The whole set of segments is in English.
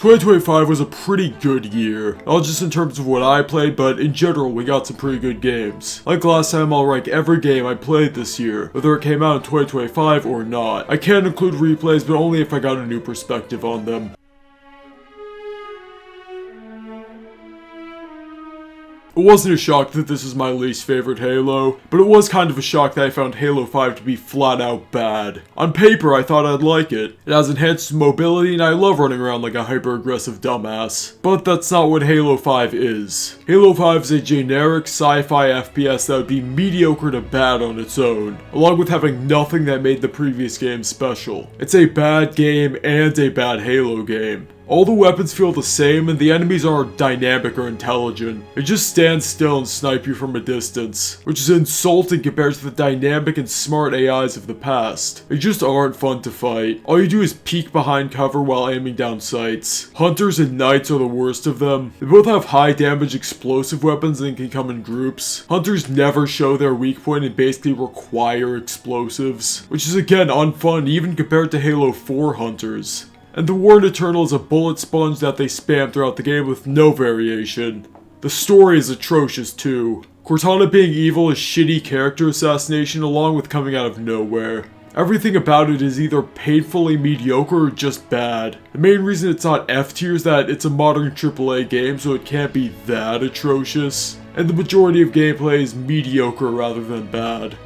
2025 was a pretty good year, not just in terms of what I played, but in general we got some pretty good games. Like last time, I'll rank every game I played this year, whether it came out in 2025 or not. I can include replays, but only if I got a new perspective on them. It wasn't a shock that this is my least favorite Halo, but it was kind of a shock that I found Halo 5 to be flat out bad. On paper, I thought I'd like it. It has enhanced mobility and I love running around like a hyper-aggressive dumbass. But that's not what Halo 5 is. Halo 5 is a generic sci-fi FPS that would be mediocre to bad on its own, along with having nothing that made the previous game special. It's a bad game and a bad Halo game. All the weapons feel the same and the enemies aren't dynamic or intelligent. They just stand still and snipe you from a distance, which is insulting compared to the dynamic and smart AIs of the past. They just aren't fun to fight. All you do is peek behind cover while aiming down sights. Hunters and Knights are the worst of them. They both have high damage explosive weapons and can come in groups. Hunters never show their weak point and basically require explosives, which is again unfun even compared to Halo 4 Hunters. And the Warren Eternal is a bullet sponge that they spam throughout the game with no variation. The story is atrocious too. Cortana being evil is shitty character assassination along with coming out of nowhere. Everything about it is either painfully mediocre or just bad. The main reason it's not F tier is that it's a modern AAA game, so it can't be that atrocious. And the majority of gameplay is mediocre rather than bad.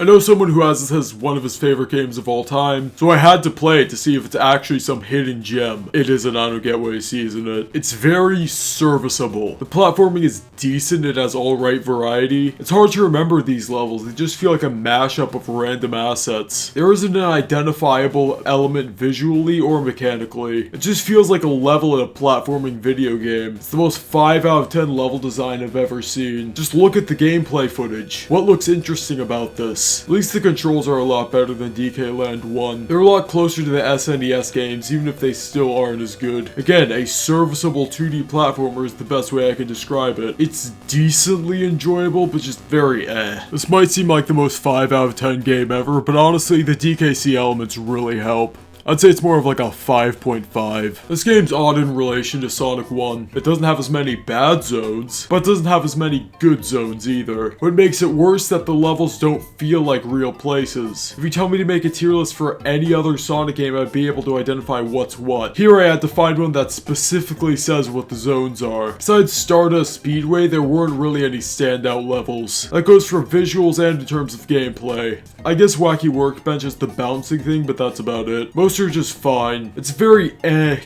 I know someone who has this as one of his favorite games of all time, so I had to play it to see if it's actually some hidden gem. It isn't, I don't get what he sees in it. It's very serviceable. The platforming is decent, it has alright variety. It's hard to remember these levels, they just feel like a mashup of random assets. There isn't an identifiable element visually or mechanically. It just feels like a level in a platforming video game. It's the most 5 out of 10 level design I've ever seen. Just look at the gameplay footage. What looks interesting about this? At least the controls are a lot better than DK Land 1. They're a lot closer to the SNES games, even if they still aren't as good. Again, a serviceable 2D platformer is the best way I can describe it. It's decently enjoyable, but just very eh. This might seem like the most 5 out of 10 game ever, but honestly, the DKC elements really help. I'd say it's more of like a 5.5. This game's odd in relation to Sonic 1. It doesn't have as many bad zones, but it doesn't have as many good zones either. What makes it worse that the levels don't feel like real places. If you tell me to make a tier list for any other Sonic game, I'd be able to identify what's what. Here I had to find one that specifically says what the zones are. Besides Stardust Speedway, there weren't really any standout levels. That goes for visuals and in terms of gameplay. I guess Wacky Workbench is the bouncing thing, but that's about it. Most are just fine. It's a very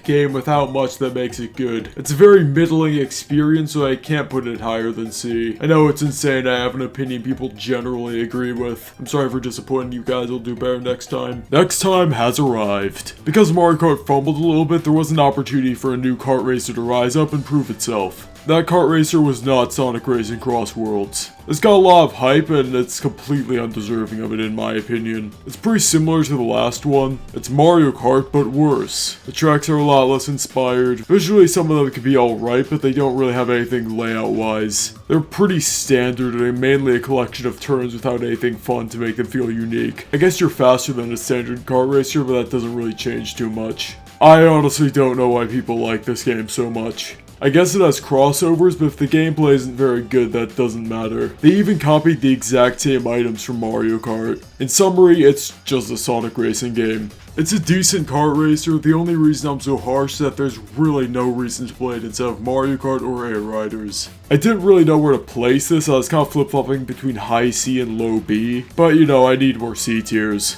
game without much that makes it good. It's a very middling experience, so I can't put it higher than C. I know it's insane, I have an opinion people generally agree with. I'm sorry for disappointing you guys, I'll do better next time. Next time has arrived. Because Mario Kart fumbled a little bit, there was an opportunity for a new kart racer to rise up and prove itself. That kart racer was not Sonic Racing Cross Worlds. It's got a lot of hype and it's completely undeserving of it in my opinion. It's pretty similar to the last one. It's Mario Kart but worse. The tracks are a lot less inspired. Visually some of them can be alright, but they don't really have anything layout wise. They're pretty standard and mainly a collection of turns without anything fun to make them feel unique. I guess you're faster than a standard kart racer, but that doesn't really change too much. I honestly don't know why people like this game so much. I guess it has crossovers, but if the gameplay isn't very good, that doesn't matter. They even copied the exact same items from Mario Kart. In summary, it's just a Sonic racing game. It's a decent kart racer, the only reason I'm so harsh is that there's really no reason to play it instead of Mario Kart or Air Riders. I didn't really know where to place this, I was kind of flip-flopping between high C and low B, but you know, I need more C tiers.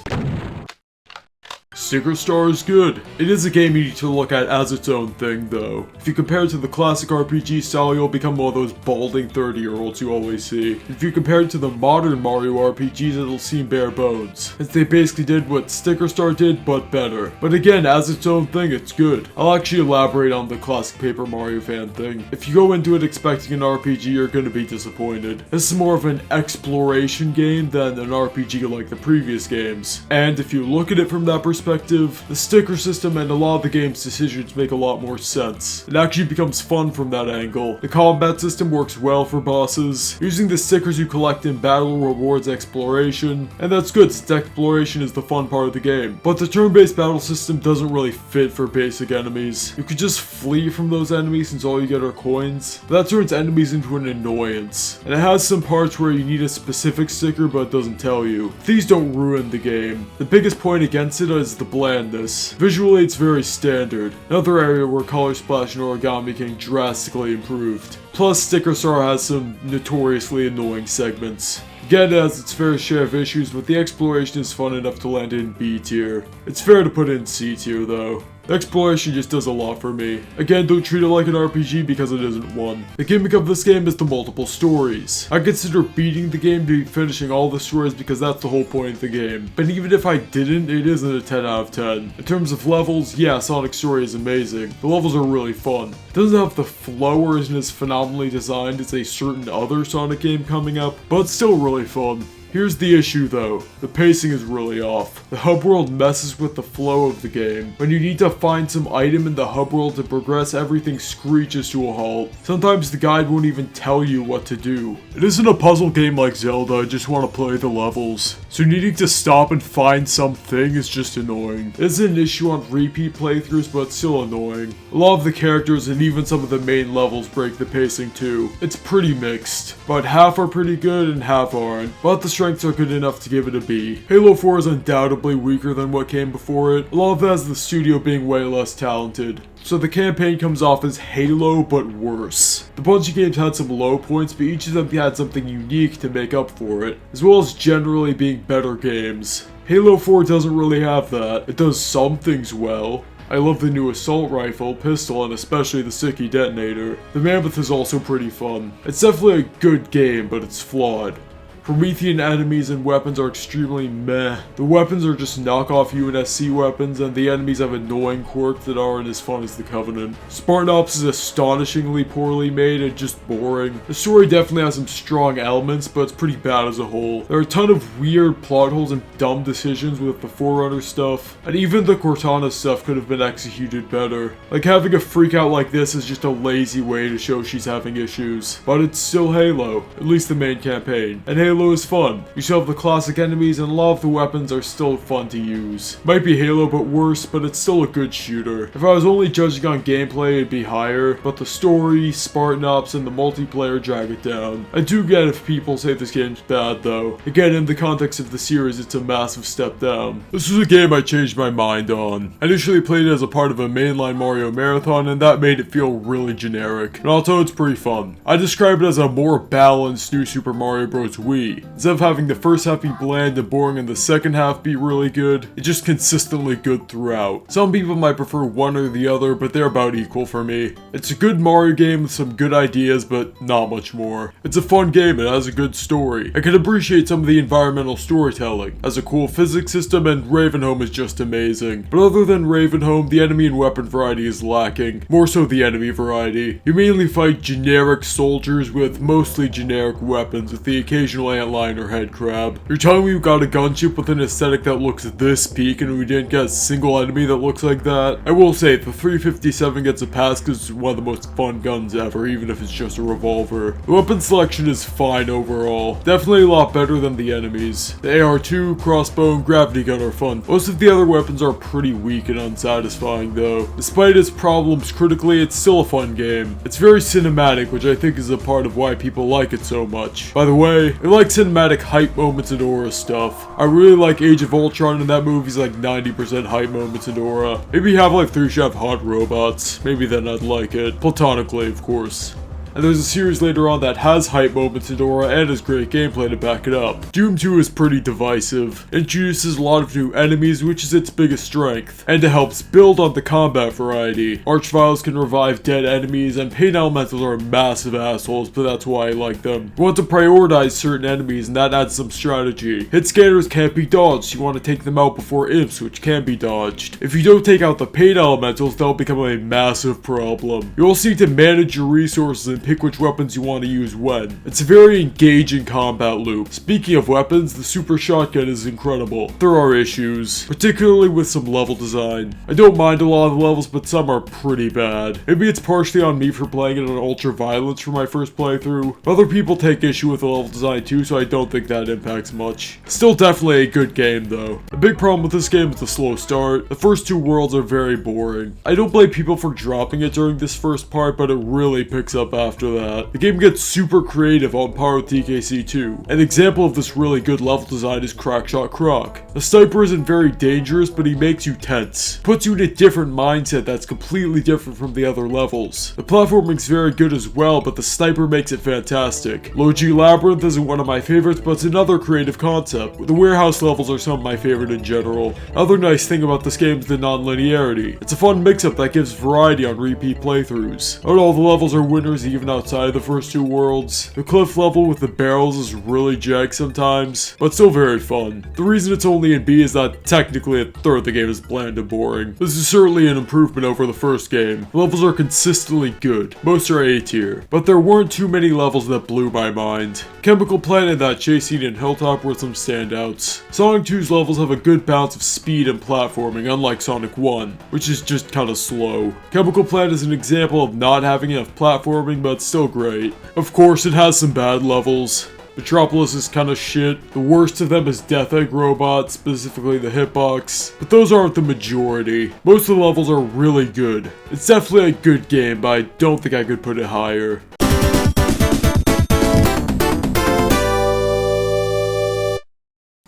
Sticker Star is good. It is a game you need to look at as its own thing though. If you compare it to the classic RPG style, you'll become one of those balding 30-year-olds you always see. If you compare it to the modern Mario RPGs, it'll seem bare bones, since they basically did what Sticker Star did, but better. But again, as its own thing, it's good. I'll actually elaborate on the classic Paper Mario fan thing. If you go into it expecting an RPG, you're gonna be disappointed. This is more of an exploration game than an RPG like the previous games. And if you look at it from that perspective, perspective, the sticker system and a lot of the game's decisions make a lot more sense. It actually becomes fun from that angle. The combat system works well for bosses. Using the stickers you collect in battle rewards exploration, and that's good since exploration is the fun part of the game. But the turn-based battle system doesn't really fit for basic enemies. You could just flee from those enemies since all you get are coins. That turns enemies into an annoyance. And it has some parts where you need a specific sticker but it doesn't tell you. These don't ruin the game. The biggest point against it is the blandness. Visually it's very standard. Another area where color splash and origami can drastically improved. Plus Sticker Star has some notoriously annoying segments. Again, it has its fair share of issues, but the exploration is fun enough to land in B tier. It's fair to put it in C tier though. The exploration just does a lot for me. Again, don't treat it like an RPG because it isn't one. The gimmick of this game is the multiple stories. I consider beating the game to be finishing all the stories because that's the whole point of the game. But even if I didn't, it isn't a 10 out of 10. In terms of levels, yeah, Sonic's story is amazing. The levels are really fun. It doesn't have the flow or isn't as phenomenally designed as a certain other Sonic game coming up, but it's still really fun. Here's the issue though, the pacing is really off. The hub world messes with the flow of the game. When you need to find some item in the hub world to progress, everything screeches to a halt. Sometimes the guide won't even tell you what to do. It isn't a puzzle game like Zelda, I just want to play the levels. So needing to stop and find something is just annoying. It is an issue on repeat playthroughs, but it's still annoying. A lot of the characters and even some of the main levels break the pacing too. It's pretty mixed, but half are pretty good and half aren't. But the strengths are good enough to give it a B. Halo 4 is undoubtedly weaker than what came before it. A lot of that is the studio being way less talented. So the campaign comes off as Halo, but worse. The Bungie games had some low points, but each of them had something unique to make up for it, as well as generally being better games. Halo 4 doesn't really have that. It does some things well. I love the new assault rifle, pistol, and especially the sticky detonator. The Mammoth is also pretty fun. It's definitely a good game, but it's flawed. Promethean enemies and weapons are extremely meh. The weapons are just knockoff UNSC weapons, and the enemies have annoying quirks that aren't as fun as the Covenant. Spartan Ops is astonishingly poorly made and just boring. The story definitely has some strong elements, but it's pretty bad as a whole. There are a ton of weird plot holes and dumb decisions with the Forerunner stuff, and even the Cortana stuff could have been executed better. Like having a freak out like this is just a lazy way to show she's having issues. But it's still Halo, at least the main campaign. And Halo is fun. You still have the classic enemies and a lot of the weapons are still fun to use. Might be Halo but worse, but it's still a good shooter. If I was only judging on gameplay, it'd be higher, but the story, Spartan Ops, and the multiplayer drag it down. I do get if people say this game's bad though. Again, in the context of the series, it's a massive step down. This was a game I changed my mind on. I initially played it as a part of a mainline Mario marathon and that made it feel really generic. And although it's pretty fun. I describe it as a more balanced New Super Mario Bros. Wii. Instead of having the first half be bland and boring and the second half be really good, it's just consistently good throughout. Some people might prefer one or the other, but they're about equal for me. It's a good Mario game with some good ideas, but not much more. It's a fun game, it has a good story. I can appreciate some of the environmental storytelling, has a cool physics system, and Ravenholm is just amazing. But other than Ravenholm, the enemy and weapon variety is lacking. More so the enemy variety. You mainly fight generic soldiers with mostly generic weapons, with the occasional antlion or head crab. You're telling me we got a gunship with an aesthetic that looks this peak and we didn't get a single enemy that looks like that? I will say, the 357 gets a pass because it's one of the most fun guns ever, even if it's just a revolver. The weapon selection is fine overall. Definitely a lot better than the enemies. The AR-2, crossbow, and gravity gun are fun. Most of the other weapons are pretty weak and unsatisfying though. Despite its problems critically, it's still a fun game. It's very cinematic, which I think is a part of why people like it so much. By the way, I like cinematic hype moments and aura stuff. I really like Age of Ultron, and that movie's like 90% hype moments and aura. Maybe Half-Life 3 should have hot robots. Maybe then I'd like it. Platonically, of course. And there's a series later on that has hype moments in Dora and has great gameplay to back it up. Doom 2 is pretty divisive. It introduces a lot of new enemies, which is its biggest strength, and it helps build on the combat variety. Archviles can revive dead enemies, and pain elementals are massive assholes, but that's why I like them. You want to prioritize certain enemies, and that adds some strategy. Hit scanners can't be dodged, you want to take them out before imps, which can be dodged. If you don't take out the pain elementals, they'll become a massive problem. You also need to manage your resources and pick which weapons you want to use when. It's a very engaging combat loop. Speaking of weapons, the super shotgun is incredible. There are issues, particularly with some level design. I don't mind a lot of the levels, but some are pretty bad. Maybe it's partially on me for playing it on ultra violence for my first playthrough. Other people take issue with the level design too, so I don't think that impacts much. Still definitely a good game though. A big problem with this game is the slow start. The first two worlds are very boring. I don't blame people for dropping it during this first part, but it really picks up after that. The game gets super creative on par with TKC 2. An example of this really good level design is Crackshot Croc. The sniper isn't very dangerous, but he makes you tense. Puts you in a different mindset that's completely different from the other levels. The platforming's very good as well, but the sniper makes it fantastic. Low G Labyrinth isn't one of my favorites, but it's another creative concept. The warehouse levels are some of my favorite in general. Another nice thing about this game is the non-linearity. It's a fun mix-up that gives variety on repeat playthroughs. Not all the levels are winners even outside of the first two worlds. The cliff level with the barrels is really jank sometimes, but still very fun. The reason it's only in B is that technically a third of the game is bland and boring. This is certainly an improvement over the first game. The levels are consistently good. Most are A tier, but there weren't too many levels that blew my mind. Chemical Planet and that chase scene in Hilltop were some standouts. Sonic 2's levels have a good balance of speed and platforming, unlike Sonic 1, which is just kinda slow. Chemical Planet is an example of not having enough platforming, but still great. Of course, it has some bad levels. Metropolis is kinda shit. The worst of them is Death Egg Robot, specifically the hitbox, but those aren't the majority. Most of the levels are really good. It's definitely a good game, but I don't think I could put it higher.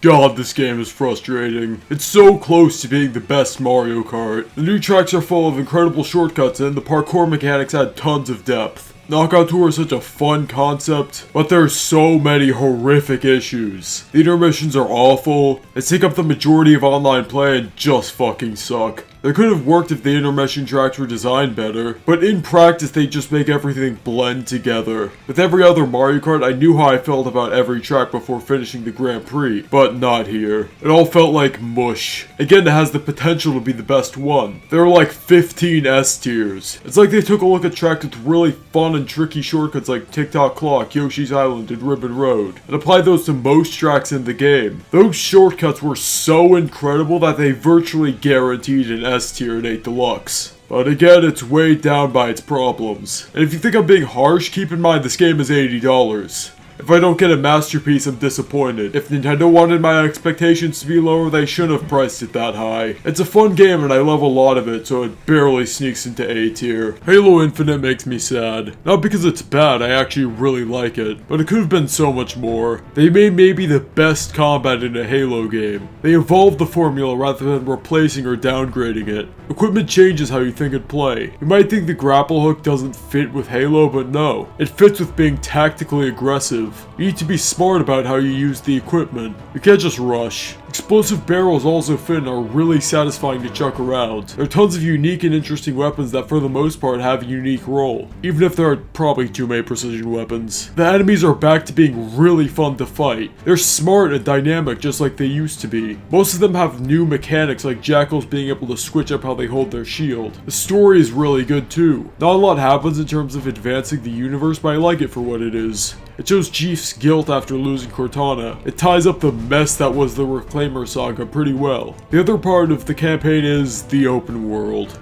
God, this game is frustrating. It's so close to being the best Mario Kart. The new tracks are full of incredible shortcuts and the parkour mechanics add tons of depth. Knockout Tour is such a fun concept, but there's so many horrific issues. The intermissions are awful, they take up the majority of online play and just fucking suck. They could have worked if the intermission tracks were designed better, but in practice they just make everything blend together. With every other Mario Kart, I knew how I felt about every track before finishing the Grand Prix, but not here. It all felt like mush. Again, it has the potential to be the best one. There are like 15 S tiers. It's like they took a look at tracks with really fun and tricky shortcuts like Tick-Tock Clock, Yoshi's Island, and Ribbon Road, and applied those to most tracks in the game. Those shortcuts were so incredible that they virtually guaranteed an S tier in 8 Deluxe. But again, it's weighed down by its problems. And if you think I'm being harsh, keep in mind this game is $80. If I don't get a masterpiece, I'm disappointed. If Nintendo wanted my expectations to be lower, they shouldn't have priced it that high. It's a fun game and I love a lot of it, so it barely sneaks into A tier. Halo Infinite makes me sad. Not because it's bad, I actually really like it, but it could have been so much more. They made maybe the best combat in a Halo game. They evolved the formula rather than replacing or downgrading it. Equipment changes how you think and play. You might think the grapple hook doesn't fit with Halo, but no. It fits with being tactically aggressive. You need to be smart about how you use the equipment. You can't just rush. Explosive barrels also fit and are really satisfying to chuck around. There are tons of unique and interesting weapons that for the most part have a unique role, even if there are probably too many precision weapons. The enemies are back to being really fun to fight. They're smart and dynamic just like they used to be. Most of them have new mechanics like Jackals being able to switch up how they hold their shield. The story is really good too. Not a lot happens in terms of advancing the universe, but I like it for what it is. It shows Chief's guilt after losing Cortana. It ties up the mess that was the Reclaimer saga pretty well. The other part of the campaign is the open world.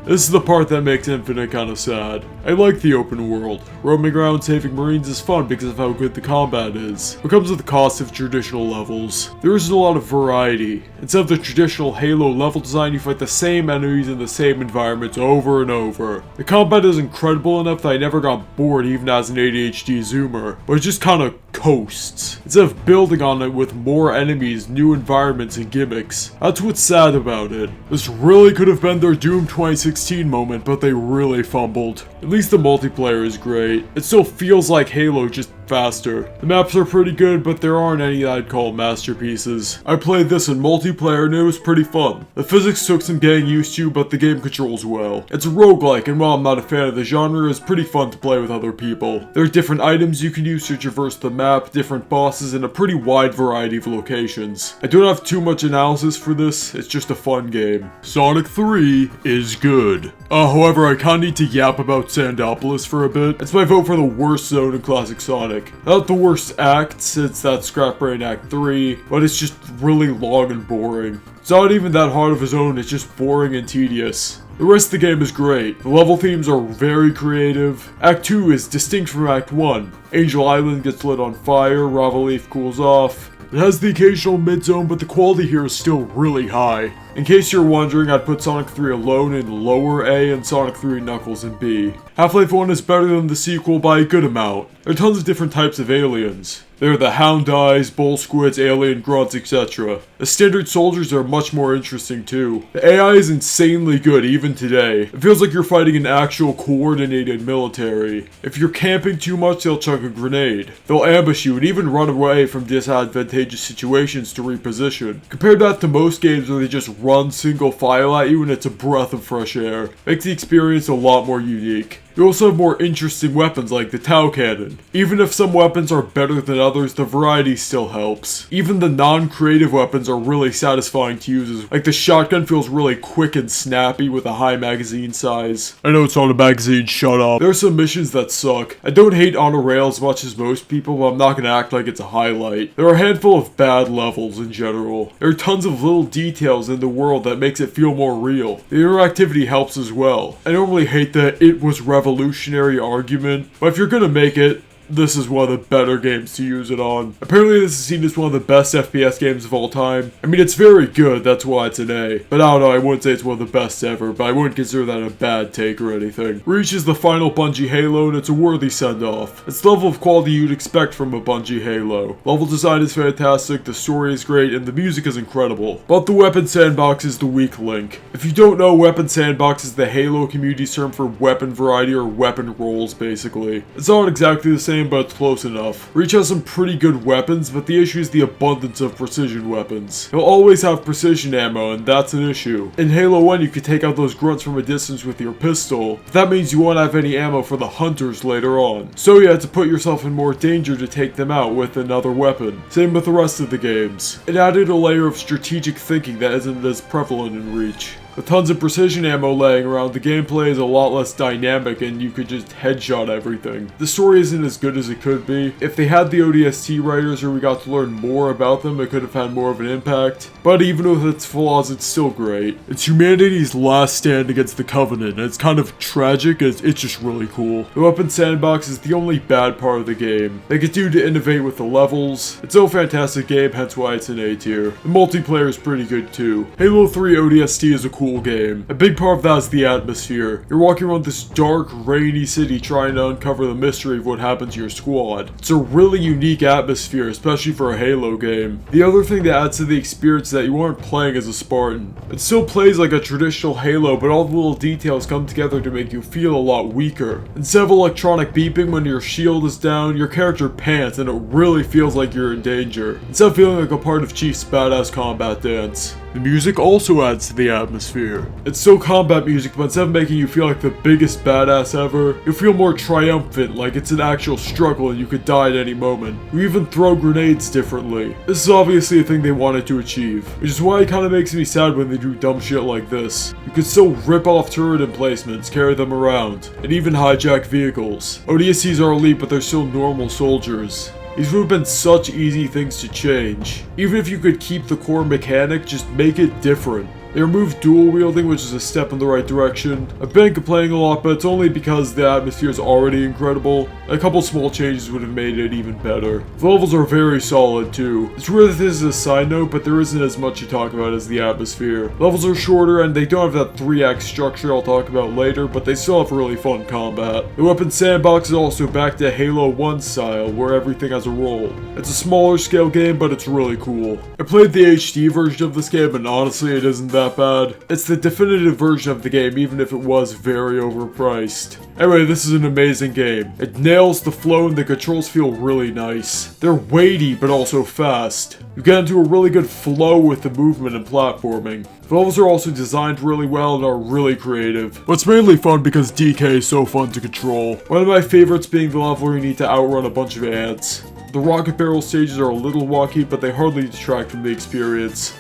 This is the part that makes Infinite kinda sad. I like the open world. Roaming around saving Marines is fun because of how good the combat is. It comes with the cost of traditional levels. There isn't a lot of variety. Instead of the traditional Halo level design, you fight the same enemies in the same environments over and over. The combat is incredible enough that I never got bored even as an ADHD zoomer, but it just kinda coasts. Instead of building on it with more enemies, new environments, and gimmicks. That's what's sad about it. This really could have been their Doom 2016 moment, but they really fumbled. At least the multiplayer is great. It still feels like Halo, just faster. The maps are pretty good, but there aren't any that I'd call masterpieces. I played this in multiplayer and it was pretty fun. The physics took some getting used to, but the game controls well. It's a roguelike, and while I'm not a fan of the genre, it's pretty fun to play with other people. There are different items you can use to traverse the map, different bosses, and a pretty wide variety of locations. I don't have too much analysis for this, it's just a fun game. Sonic 3 is good. However, I kinda need to yap about Sandopolis for a bit. It's my vote for the worst zone in classic Sonic. Not the worst act, since that's Scrap Brain Act 3, but it's just really long and boring. It's not even that hard of a zone, it's just boring and tedious. The rest of the game is great. The level themes are very creative. Act 2 is distinct from Act 1. Angel Island gets lit on fire, Lava Leaf cools off. It has the occasional mid-zone, but the quality here is still really high. In case you're wondering, I'd put Sonic 3 alone in lower A and Sonic 3 Knuckles in B. Half-Life 1 is better than the sequel by a good amount. There are tons of different types of aliens. There are the Hound Eyes, Bull Squids, Alien Grunts, etc. The standard soldiers are much more interesting too. The AI is insanely good even today. It feels like you're fighting an actual coordinated military. If you're camping too much, they'll chuck a grenade. They'll ambush you and even run away from disadvantageous situations to reposition. Compare that to most games where they just run single file at you and it's a breath of fresh air. Makes the experience a lot more unique. You also have more interesting weapons like the Tau Cannon. Even if some weapons are better than others, the variety still helps. Even the non-creative weapons are really satisfying to use, like the shotgun feels really quick and snappy with a high magazine size. I know it's not a magazine, shut up. There are some missions that suck. I don't hate Honor Rail as much as most people, but I'm not gonna act like it's a highlight. There are a handful of bad levels in general. There are tons of little details in the world that makes it feel more real. The interactivity helps as well. I normally hate that it was revolutionary argument, but if you're gonna make it, this is one of the better games to use it on. Apparently this is seen as one of the best FPS games of all time. I mean, it's very good, that's why it's an A. But I don't know, I wouldn't say it's one of the best ever, but I wouldn't consider that a bad take or anything. Reach is the final Bungie Halo, and it's a worthy send-off. It's the level of quality you'd expect from a Bungie Halo. Level design is fantastic, the story is great, and the music is incredible. But the Weapon Sandbox is the weak link. If you don't know, Weapon Sandbox is the Halo community's term for weapon variety or weapon roles, basically. It's not exactly the same, but it's close enough. Reach has some pretty good weapons, but the issue is the abundance of precision weapons. You'll always have precision ammo, and that's an issue. In Halo 1, you could take out those grunts from a distance with your pistol, but that means you won't have any ammo for the hunters later on. So you had to put yourself in more danger to take them out with another weapon. Same with the rest of the games. It added a layer of strategic thinking that isn't as prevalent in Reach. With tons of precision ammo laying around, the gameplay is a lot less dynamic and you could just headshot everything. The story isn't as good as it could be. If they had the ODST writers or we got to learn more about them, it could have had more of an impact. But even with its flaws, it's still great. It's humanity's last stand against the Covenant, and it's kind of tragic, it's just really cool. The Weapon Sandbox is the only bad part of the game. They continue to innovate with the levels. It's a fantastic game, hence why it's an A tier. The multiplayer is pretty good too. Halo 3 ODST is a cool game. A big part of that is the atmosphere. You're walking around this dark, rainy city trying to uncover the mystery of what happened to your squad. It's a really unique atmosphere, especially for a Halo game. The other thing that adds to the experience is that you aren't playing as a Spartan. It still plays like a traditional Halo, but all the little details come together to make you feel a lot weaker. Instead of electronic beeping when your shield is down, your character pants and it really feels like you're in danger. Instead of feeling like a part of Chief's badass combat dance. The music also adds to the atmosphere. It's still combat music, but instead of making you feel like the biggest badass ever, you feel more triumphant, like it's an actual struggle and you could die at any moment. You even throw grenades differently. This is obviously a thing they wanted to achieve, which is why it kinda makes me sad when they do dumb shit like this. You could still rip off turret emplacements, carry them around, and even hijack vehicles. ODSTs are elite, but they're still normal soldiers. These would have been such easy things to change. Even if you could keep the core mechanic, just make it different. They removed dual wielding, which is a step in the right direction. I've been complaining a lot, but it's only because the atmosphere is already incredible. A couple small changes would have made it even better. The levels are very solid too. It's weird that this is a side note, but there isn't as much to talk about as the atmosphere. Levels are shorter and they don't have that 3-act structure I'll talk about later, but they still have really fun combat. The Weapon Sandbox is also back to Halo 1 style, where everything has a role. It's a smaller scale game, but it's really cool. I played the HD version of this game and honestly it isn't that that bad. It's the definitive version of the game, even if it was very overpriced. Anyway, this is an amazing game. It nails the flow and the controls feel really nice. They're weighty, but also fast. You get into a really good flow with the movement and platforming. The levels are also designed really well and are really creative. But it's mainly fun because DK is so fun to control. One of my favorites being the level where you need to outrun a bunch of ants. The rocket barrel stages are a little wonky, but they hardly detract from the experience.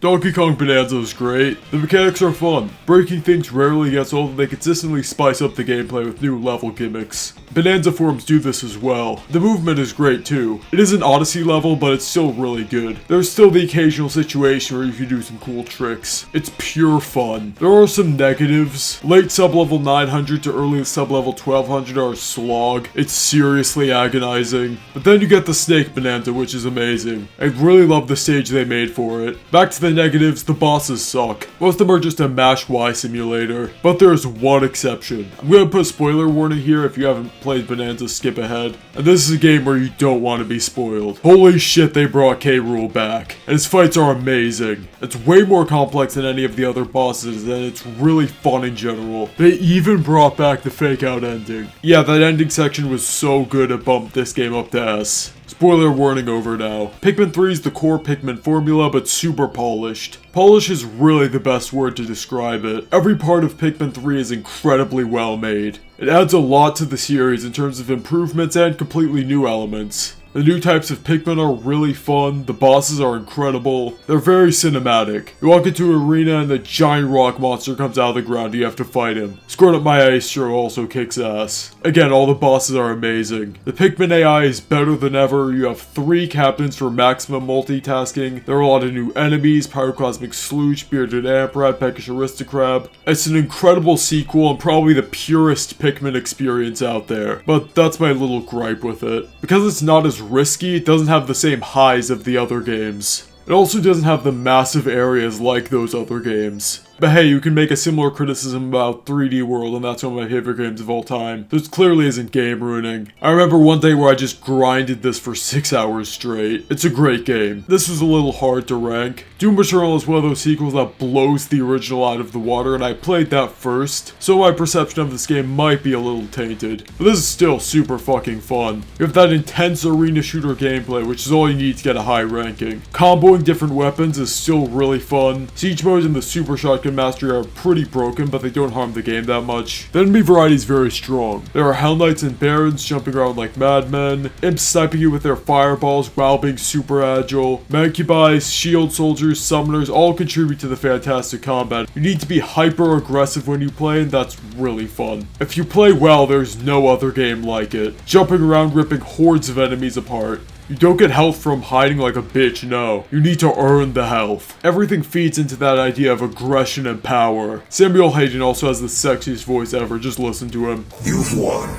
Donkey Kong Bonanza is great. The mechanics are fun. Breaking things rarely gets old and they consistently spice up the gameplay with new level gimmicks. Bonanza forums do this as well. The movement is great too. It is an Odyssey level, but it's still really good. There's still the occasional situation where you can do some cool tricks. It's pure fun. There are some negatives. Late sub-level 900 to early sub-level 1200 are a slog. It's seriously agonizing. But then you get the Snake Bonanza, which is amazing. I really love the stage they made for it. Back to the negatives, the bosses suck. Most of them are just a mash Y simulator. But there is one exception. I'm gonna put a spoiler warning here. If you haven't played Bonanza, skip ahead. And this is a game where you don't want to be spoiled. Holy shit, they brought K. Rool back. And his fights are amazing. It's way more complex than any of the other bosses, and it's really fun in general. They even brought back the fake out ending. Yeah, that ending section was so good it bumped this game up to S. Spoiler warning over now. Pikmin 3 is the core Pikmin formula, but super polished. Polish is really the best word to describe it. Every part of Pikmin 3 is incredibly well made. It adds a lot to the series in terms of improvements and completely new elements. The new types of Pikmin are really fun, the bosses are incredible, they're very cinematic. You walk into an arena and the giant rock monster comes out of the ground and you have to fight him. Squirt Up My Maestro also kicks ass. Again, all the bosses are amazing. The Pikmin AI is better than ever, you have 3 captains for maximum multitasking, there are a lot of new enemies, Pyroclasmic Sloosh, Bearded Amprat, Peckish Aristocrab. It's an incredible sequel and probably the purest Pikmin experience out there, but that's my little gripe with it. Because it's not as risky, it doesn't have the same highs of the other games. It also doesn't have the massive areas like those other games. But hey, you can make a similar criticism about 3D World, and that's one of my favorite games of all time. This clearly isn't game ruining. I remember one day where I just grinded this for 6 hours straight. It's a great game. This was a little hard to rank. Doom Eternal is one of those sequels that blows the original out of the water, and I played that first, so my perception of this game might be a little tainted. But this is still super fucking fun. You have that intense arena shooter gameplay, which is all you need to get a high ranking. Comboing different weapons is still really fun. Siege mode and the Super Shotgun Mastery are pretty broken, but they don't harm the game that much. The enemy variety is very strong. There are Hell Knights and Barons jumping around like madmen, imps sniping you with their fireballs while being super agile, Mancubi, shield soldiers, summoners all contribute to the fantastic combat. You need to be hyper aggressive when you play, and that's really fun. If you play well, there's no other game like it. Jumping around ripping hordes of enemies apart. You don't get health from hiding like a bitch, no. You need to earn the health. Everything feeds into that idea of aggression and power. Samuel Hayden also has the sexiest voice ever, just listen to him. You've won.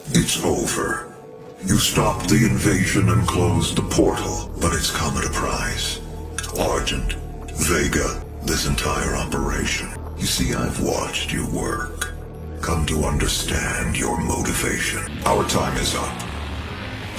It's over. You stopped the invasion and closed the portal, but it's come at a price. Argent, Vega, this entire operation. You see, I've watched you work. Come to understand your motivation. Our time is up.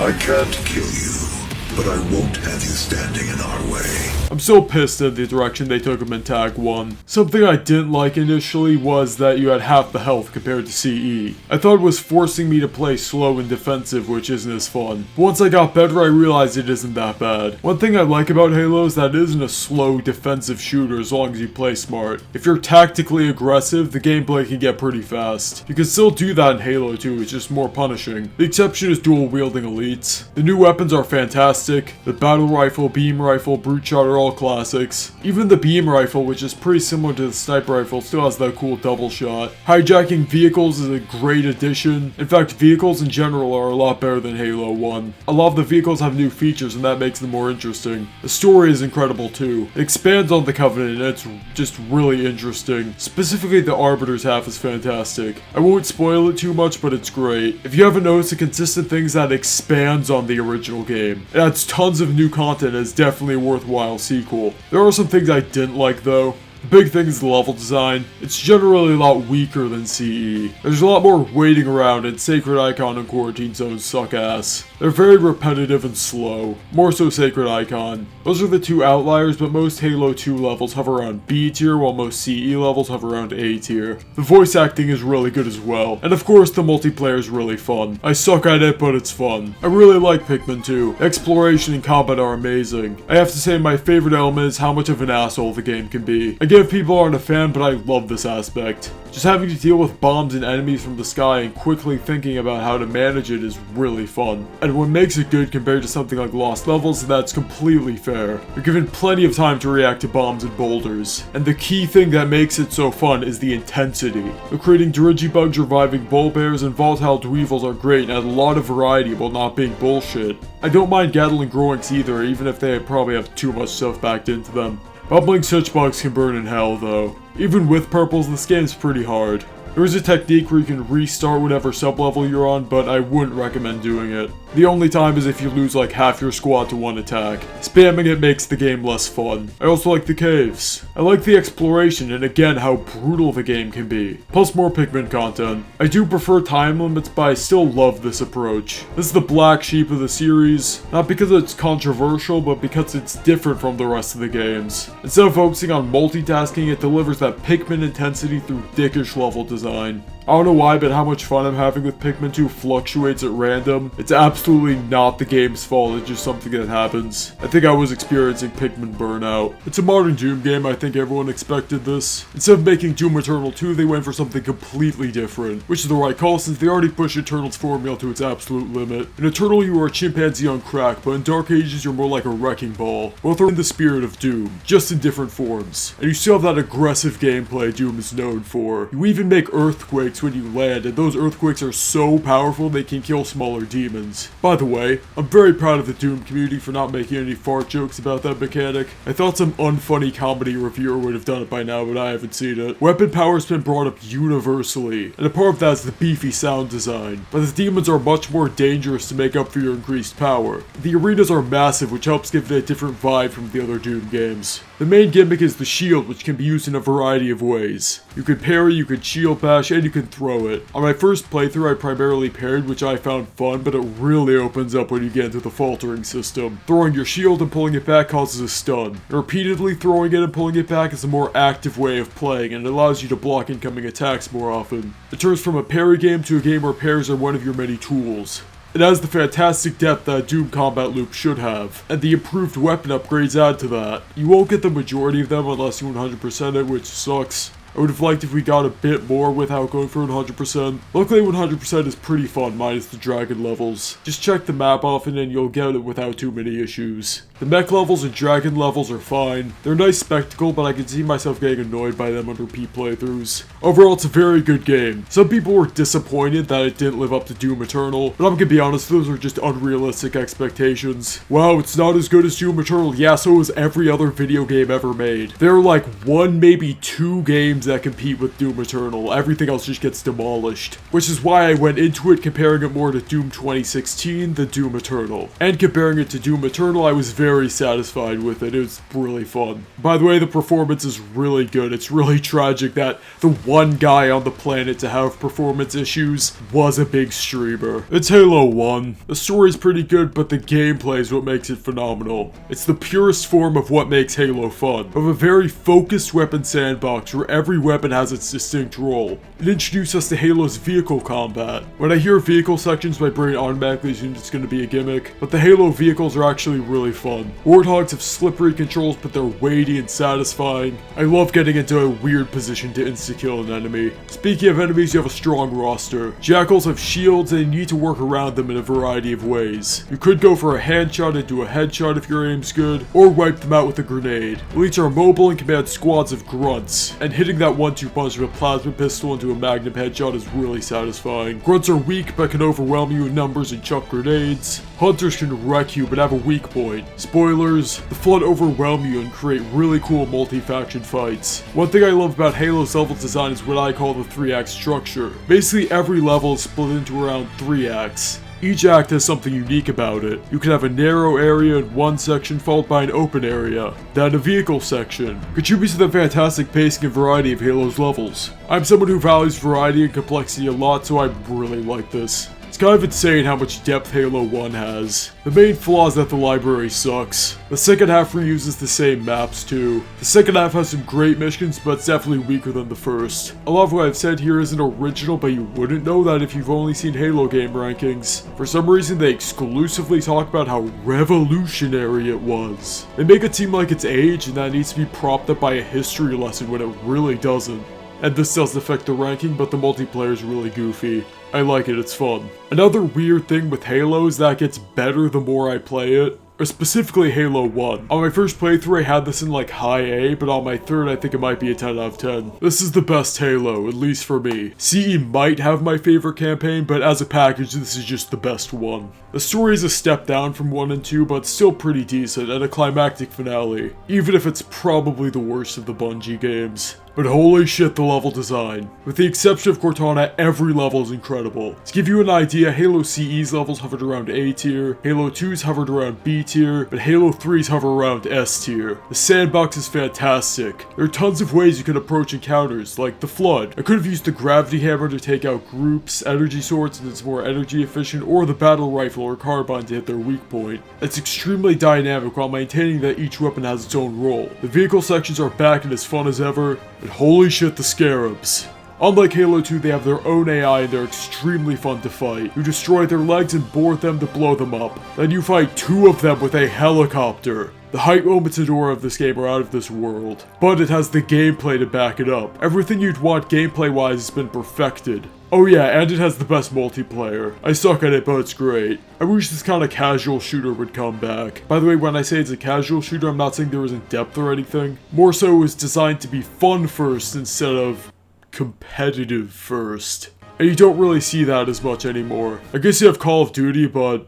I can't kill you, but I won't have you standing in our way. I'm so pissed at the direction they took him in Tag 1. Something I didn't like initially was that you had half the health compared to CE. I thought it was forcing me to play slow and defensive, which isn't as fun. But once I got better, I realized it isn't that bad. One thing I like about Halo is that it isn't a slow defensive shooter as long as you play smart. If you're tactically aggressive, the gameplay can get pretty fast. You can still do that in Halo 2, it's just more punishing. The exception is dual wielding elites. The new weapons are fantastic. The battle rifle, beam rifle, brute shot are all classics. Even the beam rifle, which is pretty similar to the sniper rifle, still has that cool double shot. Hijacking vehicles is a great addition. In fact, vehicles in general are a lot better than Halo 1. A lot of the vehicles have new features and that makes them more interesting. The story is incredible too. It expands on the Covenant and it's just really interesting. Specifically the Arbiter's half is fantastic. I won't spoil it too much, but it's great. If you haven't noticed the consistent things that expands on the original game, it adds tons of new content and is definitely a worthwhile sequel. There are some things I didn't like though. The big thing is the level design. It's generally a lot weaker than CE. There's a lot more waiting around, and Sacred Icon and Quarantine Zones suck ass. They're very repetitive and slow. More so Sacred Icon. Those are the two outliers, but most Halo 2 levels hover around B tier, while most CE levels hover around A tier. The voice acting is really good as well, and of course the multiplayer is really fun. I suck at it, but it's fun. I really like Pikmin 2. Exploration and combat are amazing. I have to say my favorite element is how much of an asshole the game can be. I get if people aren't a fan, but I love this aspect. Just having to deal with bombs and enemies from the sky and quickly thinking about how to manage it is really fun. And what makes it good compared to something like Lost Levels is that it's completely fair. You're given plenty of time to react to bombs and boulders. And the key thing that makes it so fun is the intensity. The creating Dirigibugs, reviving bull bears, and volatile dweevils are great and add a lot of variety while not being bullshit. I don't mind Gatling Groinks either, even if they probably have too much stuff backed into them. Bubbling such bugs can burn in hell though. Even with purples, this game's pretty hard. There is a technique where you can restart whatever sublevel you're on, but I wouldn't recommend doing it. The only time is if you lose like half your squad to one attack. Spamming it makes the game less fun. I also like the caves. I like the exploration and again how brutal the game can be. Plus more Pikmin content. I do prefer time limits, but I still love this approach. This is the black sheep of the series, not because it's controversial, but because it's different from the rest of the games. Instead of focusing on multitasking, it delivers that Pikmin intensity through dickish level design. I don't know why, but how much fun I'm having with Pikmin 2 fluctuates at random. It's absolutely not the game's fault, it's just something that happens. I think I was experiencing Pikmin burnout. It's a modern Doom game, I think everyone expected this. Instead of making Doom Eternal 2, they went for something completely different. Which is the right call since they already pushed Eternal's formula to its absolute limit. In Eternal you are a chimpanzee on crack, but in Dark Ages you're more like a wrecking ball. Both are in the spirit of Doom, just in different forms. And you still have that aggressive gameplay Doom is known for. You even make earthquakes when you land, and those earthquakes are so powerful they can kill smaller demons. By the way, I'm very proud of the Doom community for not making any fart jokes about that mechanic. I thought some unfunny comedy reviewer would have done it by now, but I haven't seen it. Weapon power's been brought up universally, and a part of that is the beefy sound design. But the demons are much more dangerous to make up for your increased power. The arenas are massive, which helps give it a different vibe from the other Doom games. The main gimmick is the shield, which can be used in a variety of ways. You can parry, you can shield bash, and you can throw it. On my first playthrough I primarily parried, which I found fun, but it really opens up when you get into the faltering system. Throwing your shield and pulling it back causes a stun. And repeatedly throwing it and pulling it back is a more active way of playing, and it allows you to block incoming attacks more often. It turns from a parry game to a game where parries are one of your many tools. It has the fantastic depth that a Doom combat loop should have, and the improved weapon upgrades add to that. You won't get the majority of them unless you 100% it, which sucks. I would have liked if we got a bit more without going for 100%. Luckily 100% is pretty fun minus the dragon levels. Just check the map often and you'll get it without too many issues. The mech levels and dragon levels are fine. They're a nice spectacle, but I can see myself getting annoyed by them on repeat playthroughs. Overall, it's a very good game. Some people were disappointed that it didn't live up to Doom Eternal, but I'm gonna be honest, those are just unrealistic expectations. Wow, it's not as good as Doom Eternal. Yeah, so is every other video game ever made. There are like one, maybe two games that compete with Doom Eternal. Everything else just gets demolished. Which is why I went into it comparing it more to Doom 2016 than Doom Eternal. And comparing it to Doom Eternal, I was very satisfied with it. It was really fun. By the way, the performance is really good. It's really tragic that the one guy on the planet to have performance issues was a big streamer. It's Halo 1. The story's pretty good, but the gameplay is what makes it phenomenal. It's the purest form of what makes Halo fun. Of a very focused weapon sandbox where every weapon has its distinct role. It introduced us to Halo's vehicle combat. When I hear vehicle sections, my brain automatically assumes it's going to be a gimmick, but the Halo vehicles are actually really fun. Warthogs have slippery controls, but they're weighty and satisfying. I love getting into a weird position to insta-kill an enemy. Speaking of enemies, you have a strong roster. Jackals have shields and you need to work around them in a variety of ways. You could go for a handshot and do a headshot if your aim's good, or wipe them out with a grenade. Elites are mobile and command squads of grunts, and hitting that 1-2 punch with a plasma pistol into a magnum headshot is really satisfying. Grunts are weak but can overwhelm you in numbers and chuck grenades. Hunters can wreck you but have a weak point. Spoilers, the Flood overwhelm you and create really cool multi-faction fights. One thing I love about Halo's level design is what I call the 3-act structure. Basically every level is split into around 3 acts. Each act has something unique about it. You can have a narrow area in one section followed by an open area, then a vehicle section. Contributes to the fantastic pacing and variety of Halo's levels. I'm someone who values variety and complexity a lot, so I really like this. It's kind of insane how much depth Halo 1 has. The main flaw is that the library sucks. The second half reuses the same maps too. The second half has some great missions, but it's definitely weaker than the first. A lot of what I've said here isn't original, but you wouldn't know that if you've only seen Halo game rankings. For some reason, they exclusively talk about how revolutionary it was. They make it seem like it's aged and that it needs to be propped up by a history lesson when it really doesn't. And this does affect the ranking, but the multiplayer is really goofy. I like it, it's fun. Another weird thing with Halo is that it gets better the more I play it. Or specifically Halo 1. On my first playthrough I had this in like high A, but on my third I think it might be a 10 out of 10. This is the best Halo, at least for me. CE might have my favorite campaign, but as a package this is just the best one. The story is a step down from 1 and 2, but still pretty decent, and a climactic finale. Even if it's probably the worst of the Bungie games. But holy shit, the level design. With the exception of Cortana, every level is incredible. To give you an idea, Halo CE's levels hovered around A tier, Halo 2's hovered around B tier, but Halo 3's hover around S tier. The sandbox is fantastic. There are tons of ways you can approach encounters, like the Flood. I could have used the gravity hammer to take out groups, energy swords and it's more energy efficient, or the battle rifle or carbine to hit their weak point. It's extremely dynamic while maintaining that each weapon has its own role. The vehicle sections are back and as fun as ever. And holy shit, the Scarabs. Unlike Halo 2, they have their own AI and they're extremely fun to fight. You destroy their legs and board them to blow them up. Then you fight 2 of them with a helicopter. The hype moments and aura of this game are out of this world. But it has the gameplay to back it up. Everything you'd want gameplay-wise has been perfected. Oh yeah, and it has the best multiplayer. I suck at it, but it's great. I wish this kind of casual shooter would come back. By the way, when I say it's a casual shooter, I'm not saying there isn't depth or anything. More so, it was designed to be fun first instead of competitive first. And you don't really see that as much anymore. I guess you have Call of Duty, but...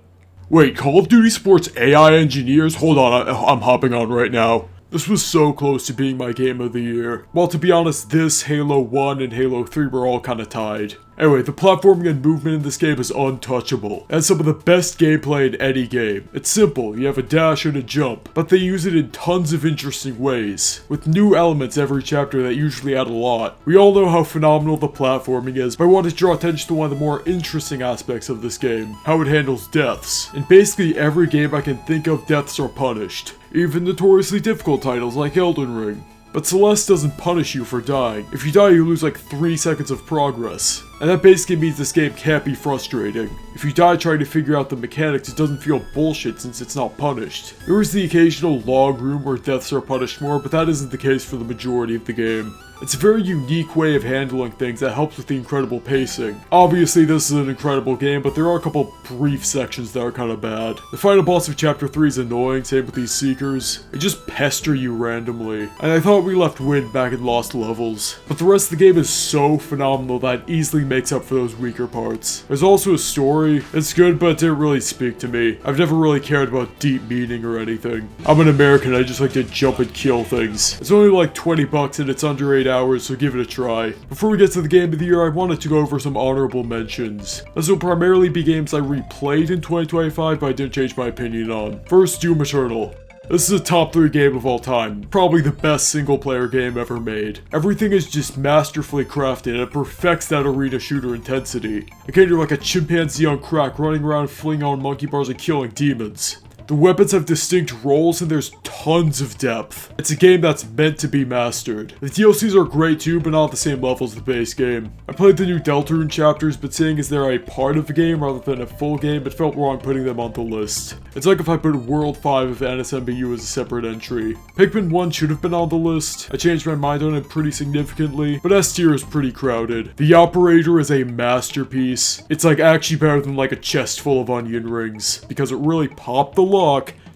Wait, Call of Duty supports AI engineers? Hold on, I'm hopping on right now. This was so close to being my game of the year. Well, to be honest, this, Halo 1, and Halo 3 were all kinda tied. Anyway, the platforming and movement in this game is untouchable. It has some of the best gameplay in any game. It's simple, you have a dash and a jump, but they use it in tons of interesting ways, with new elements every chapter that usually add a lot. We all know how phenomenal the platforming is, but I want to draw attention to one of the more interesting aspects of this game, how it handles deaths. In basically every game I can think of, deaths are punished. Even notoriously difficult titles like Elden Ring. But Celeste doesn't punish you for dying. If you die, you lose like 3 seconds of progress. And that basically means this game can't be frustrating. If you die trying to figure out the mechanics, it doesn't feel bullshit since it's not punished. There is the occasional log room where deaths are punished more, but that isn't the case for the majority of the game. It's a very unique way of handling things that helps with the incredible pacing. Obviously this is an incredible game, but there are a couple brief sections that are kinda bad. The final boss of chapter 3 is annoying, same with these Seekers. They just pester you randomly. And I thought we left Wind back in Lost Levels. But the rest of the game is so phenomenal that it easily makes up for those weaker parts. There's also a story. It's good, but it didn't really speak to me. I've never really cared about deep meaning or anything. I'm an American, I just like to jump and kill things. It's only like $20 and it's under 8 hours, so give it a try. Before we get to the game of the year, I wanted to go over some honorable mentions. This will primarily be games I replayed in 2025, but I didn't change my opinion on. First, Doom Eternal. This is a top 3 game of all time, probably the best single player game ever made. Everything is just masterfully crafted and it perfects that arena shooter intensity. Again, you're like a chimpanzee on crack running around flinging on monkey bars and killing demons. The weapons have distinct roles and there's tons of depth. It's a game that's meant to be mastered. The DLCs are great too, but not at the same level as the base game. I played the new Deltarune chapters, but seeing as they're a part of the game rather than a full game, it felt wrong putting them on the list. It's like if I put World 5 of NSMBU as a separate entry. Pikmin 1 should have been on the list. I changed my mind on it pretty significantly, but S tier is pretty crowded. The Operator is a masterpiece. It's like actually better than like a chest full of onion rings, because it really popped the lock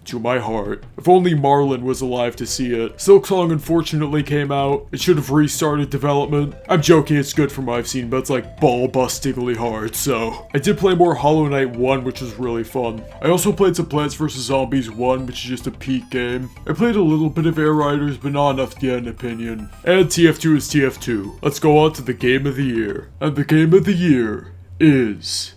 to my heart. If only Marlon was alive to see it. Silksong unfortunately came out. It should have restarted development. I'm joking, it's good from what I've seen, but it's like ball-bustingly hard, so. I did play more Hollow Knight 1, which was really fun. I also played some Plants vs. Zombies 1, which is just a peak game. I played a little bit of Air Riders, but not enough to get an opinion. And TF2 is TF2. Let's go on to the game of the year. And the game of the year is...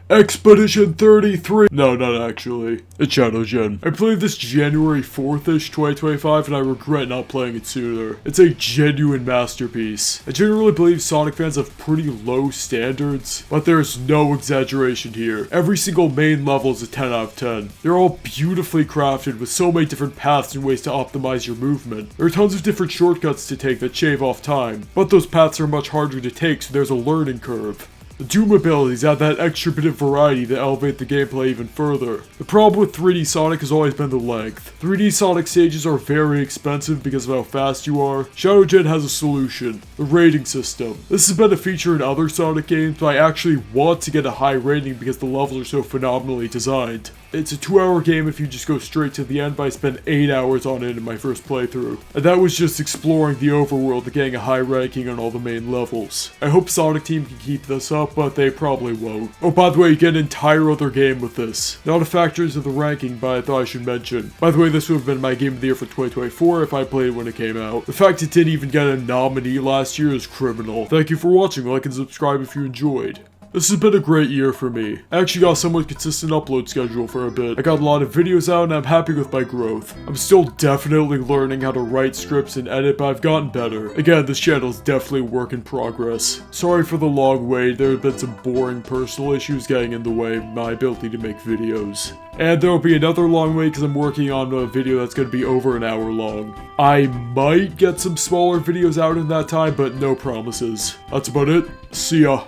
Expedition 33. No, not actually. It's Shadow Gen. I played this January 4th-ish, 2025, and I regret not playing it sooner. It's a genuine masterpiece. I generally believe Sonic fans have pretty low standards, but there's no exaggeration here. Every single main level is a 10 out of 10. They're all beautifully crafted with so many different paths and ways to optimize your movement. There are tons of different shortcuts to take that shave off time, but those paths are much harder to take, so there's a learning curve. The Doom abilities add that extra bit of variety that elevate the gameplay even further. The problem with 3D Sonic has always been the length. 3D Sonic stages are very expensive because of how fast you are. Shadow Gen has a solution: the rating system. This has been a feature in other Sonic games, but I actually want to get a high rating because the levels are so phenomenally designed. It's a 2-hour game if you just go straight to the end, but I spent 8 hours on it in my first playthrough. And that was just exploring the overworld and getting a high ranking on all the main levels. I hope Sonic Team can keep this up, but they probably won't. Oh, by the way, you get an entire other game with this. Not a factor into the ranking, but I thought I should mention. By the way, this would have been my game of the year for 2024 if I played it when it came out. The fact it didn't even get a nominee last year is criminal. Thank you for watching, like and subscribe if you enjoyed. This has been a great year for me. I actually got a somewhat consistent upload schedule for a bit. I got a lot of videos out and I'm happy with my growth. I'm still definitely learning how to write scripts and edit, but I've gotten better. Again, this channel is definitely a work in progress. Sorry for the long wait, there have been some boring personal issues getting in the way of my ability to make videos. And there will be another long wait because I'm working on a video that's going to be over an hour long. I might get some smaller videos out in that time, but no promises. That's about it. See ya.